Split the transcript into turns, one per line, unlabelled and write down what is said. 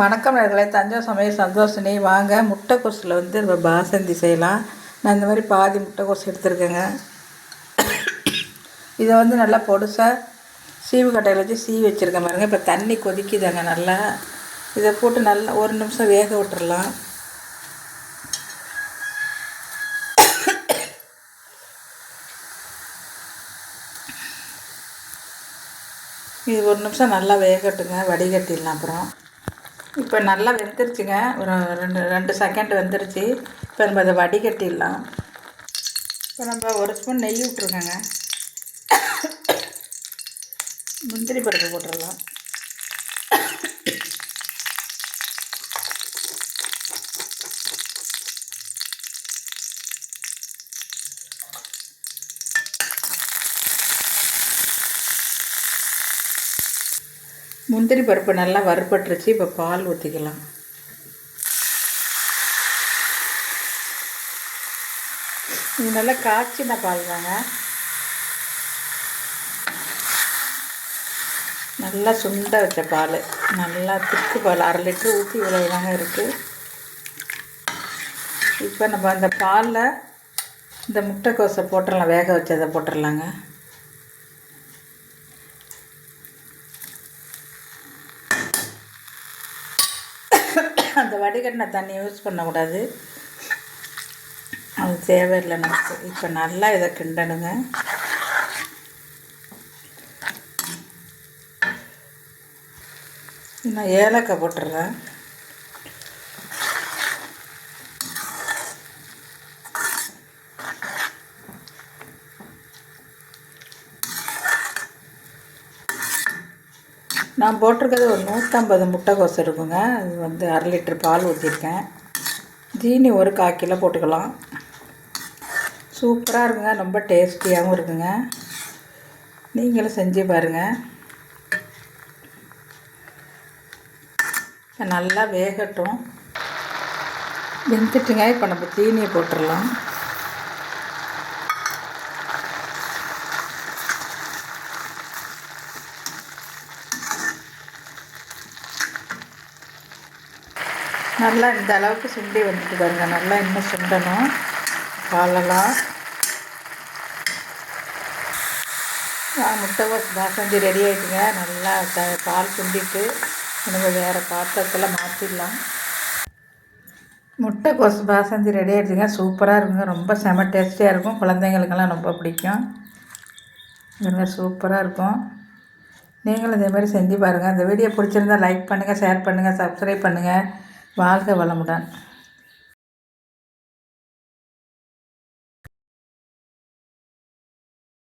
வணக்கம் நேயர்களே, தஞ்சாவூர் சமையல் சந்தோஷினி. வாங்க முட்டைக்கோஸில் நம்ம பாசந்தி செய்யலாம். நான் இந்த மாதிரி பாதி முட்டைக்கோஸ் எடுத்துருக்கேங்க. இதை நல்லா பொடுசாக சீவு கட்டையில் வச்சு சீவி வச்சுருக்கேன் பாருங்கள். இப்போ தண்ணி கொதிக்குதாங்க நல்லா. இதை போட்டு நல்லா ஒரு நிமிஷம் வேக விட்டுறலாம். இது ஒரு நிமிஷம் நல்லா வேகட்டுங்க, வடிகட்டிடலாம். அப்புறம் இப்போ நல்லா வெந்துருச்சுங்க. ஒரு ரெண்டு செகண்ட் வெந்துருச்சு. இப்போ நம்ம அதை வடிகட்டிடலாம். இப்போ நம்ம ஒரு ஸ்பூன் நெய் விட்ருக்கோங்க. முந்திரி பருப்பு போட்டுடலாம். முந்திரி பருப்பு நல்லா வறுபட்டுருச்சு. இப்போ பால் ஊற்றிக்கலாம். இது நல்லா காய்ச்சின பால் தாங்க. நல்லா சுண்ட வச்ச பால், நல்லா திக்கு பால், 1/2 லிட்டர் ஊற்றி இவ்வளவு தாங்க இருக்குது. இப்போ நம்ம அந்த பாலில் இந்த முட்டைக்கோஸை போட்டுடலாம். வேக வச்சதை போட்டுடலாங்க. அந்த வடிகட்டின தண்ணி யூஸ் பண்ணக்கூடாது, அது தேவையில்லை நமக்கு. இப்போ நல்லா இதை கிண்டணுங்க. நான் ஏலக்காய் போட்டுடுறேன். நான் போட்டிருக்கிறது ஒரு 150 முட்டைக்கோஸ் இருக்குங்க. அது 1/2 லிட்டர் பால் ஊற்றிருக்கேன். ஜீனி ஒரு 1/4 கிலோ போட்டுக்கலாம். சூப்பராக இருக்குங்க, ரொம்ப டேஸ்டியாகவும் இருக்குங்க. நீங்களும் செஞ்சு பாருங்கள். இப்போ நல்லா வேகட்டும். வெந்துட்டுங்க. இப்போ நம்ம ஜீனியை போட்டுடலாம். நல்லா இந்த அளவுக்கு சுண்டி வந்துட்டு பாருங்க. நல்லா இன்னும் சுண்டணும் பாலெல்லாம். முட்டைக்கோஸ் பாசந்தி ரெடி ஆகிட்டுங்க. நல்லா பால் சுண்டிட்டு நம்ம வேறு பாத்திரத்தில் மாற்றிடலாம். முட்டைக்கோஸ் பாசந்தி ரெடி ஆகிடுச்சுங்க. சூப்பராக இருக்குங்க, ரொம்ப செம டேஸ்டியாக இருக்கும். குழந்தைங்களுக்கெல்லாம் ரொம்ப பிடிக்கும். இதுங்க சூப்பராக இருக்கும். நீங்களும் இதே மாதிரி செஞ்சு பாருங்கள். இந்த வீடியோ பிடிச்சிருந்தால் லைக் பண்ணுங்கள், ஷேர் பண்ணுங்கள், சப்ஸ்கிரைப் பண்ணுங்கள். வாழ்க வளமுடன்.